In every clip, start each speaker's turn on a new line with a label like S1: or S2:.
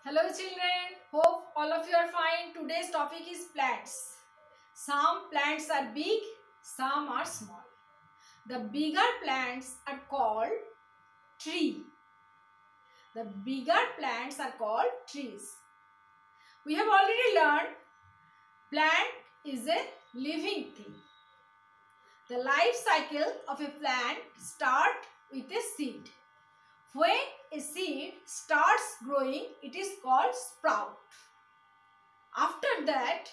S1: Hello children, hope all of you are fine. Today's topic is plants. Some plants are big, some are small. The bigger plants are called tree. The bigger plants are called trees. We have already learned plant is a living thing. The life cycle of a plant starts with a seed. When a seed starts growing, it is called sprout. After that,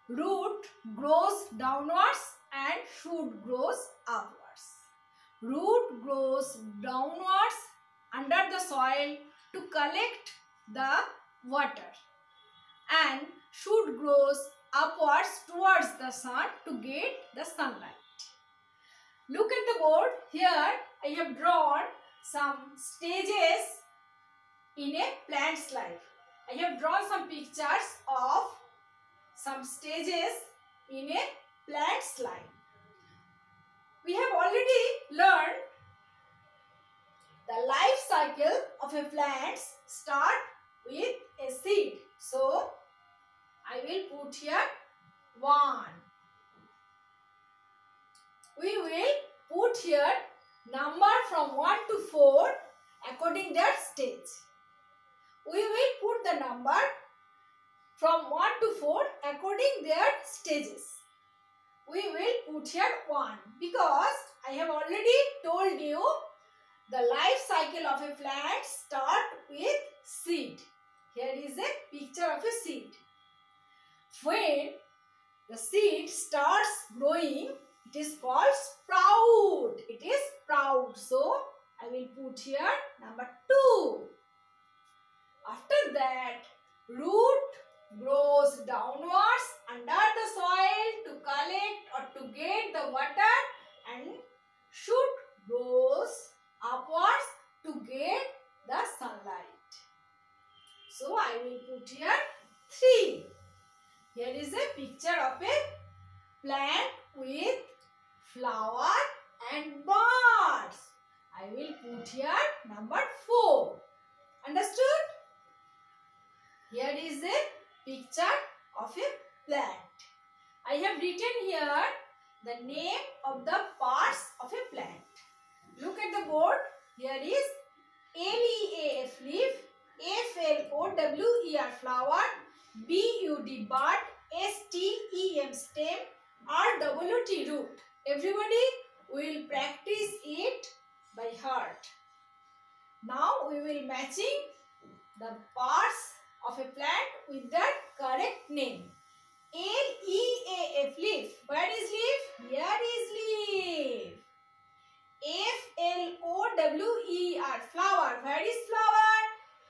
S1: root grows downwards and shoot grows upwards. Root grows downwards under the soil to collect the water, and shoot grows upwards towards the sun to get the sunlight. Look at the board. Here I have drawn some stages in a plant's life. I have drawn some pictures of some stages in a plant's life. We have already learned the life cycle of a plant start with a seed. So, I will put here 1. We will put here number from 1 to 4 according their stage. We will put the number from 1 to 4 according their stages. We will put here 1 because I have already told you the life cycle of a plant start with seed. Here is a picture of a seed. When the seed starts growing, it is called sprout. It is sprout. So, I will put here number 2. After that, root grows downwards under the soil to collect or to get the water, and shoot grows upwards to get the sunlight. So, I will put here 3. Here is a picture of a plant with flower and birds. I will put here number 4. Understood? Here is a picture of a plant. I have written here the name of the parts of a plant. Look at the board. Here is LEAF leaf, FLOWER flower, BUD bud, STEM stem, RWT root. Everybody will practice it by heart. Now we will matching the parts of a plant with the correct name. LEAF leaf. Where is leaf? Here is leaf. FLOWER flower. Where is flower?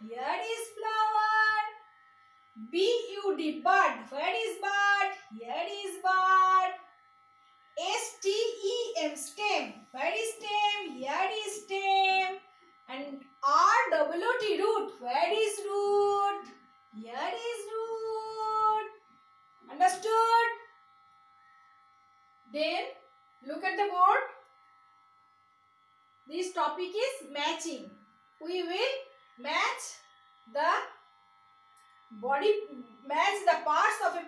S1: Here is flower. BUD bud. Where is bud? Here is bud. STEM stem. Where is stem? Here is stem. And RWT root. Where is root? Here is root. Understood? Then look at the board. This topic is matching. We will match the parts of a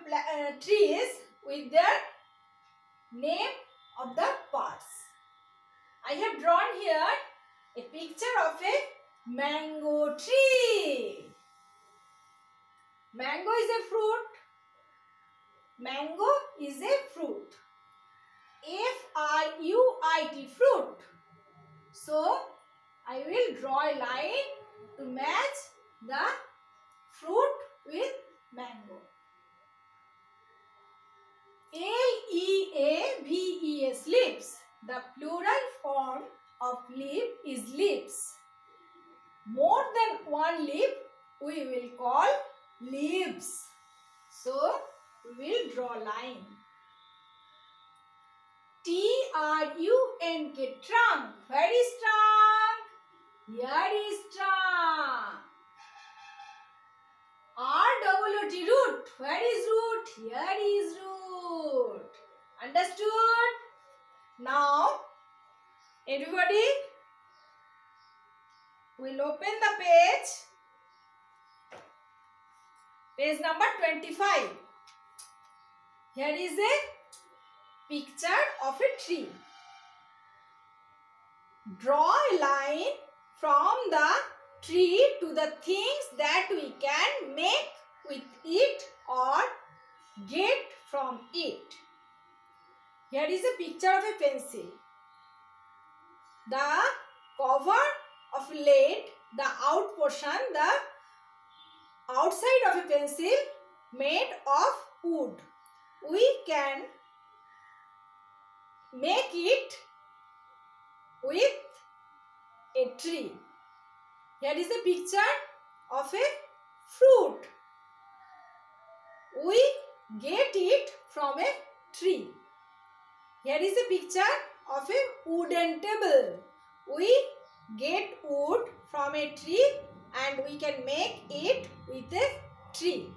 S1: trees with their name of the parts. I have drawn here a picture of a mango tree. Mango is a fruit. Mango is a fruit. F-R-U-I-T, fruit. So, I will draw a line to match the fruit with mango. L-E-A-V-E-S, leaves. The plural form of leaf is leaves. More than one leaf we will call leaves. So, we will draw line. T-R-U-N-K, trunk. Where is trunk? Here is trunk. R-W-T, root. Where is root? Here is root. Understood? Now, everybody will open the page Page number 25. Here is a picture of a tree. Draw a line from the tree to the things that we can make with it or get from it. Here is a picture of a pencil. The cover of lead, the out portion, the outside of a pencil made of wood. We can make it with a tree. Here is a picture of a fruit. We get it from a tree. Here is a picture of a wooden table. We get wood from a tree and we can make it with a tree.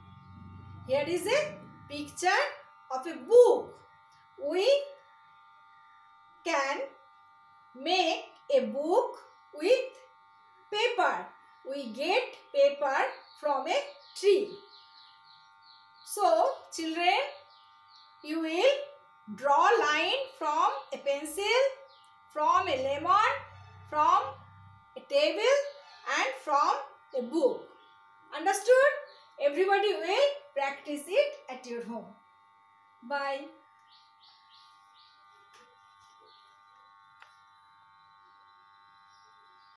S1: Here is a picture of a book. We can make a book with paper. We get paper from a tree. So, children, you will draw line from a pencil, from a lemon, from a table and from a book. Understood? Everybody will practice it at your home. Bye.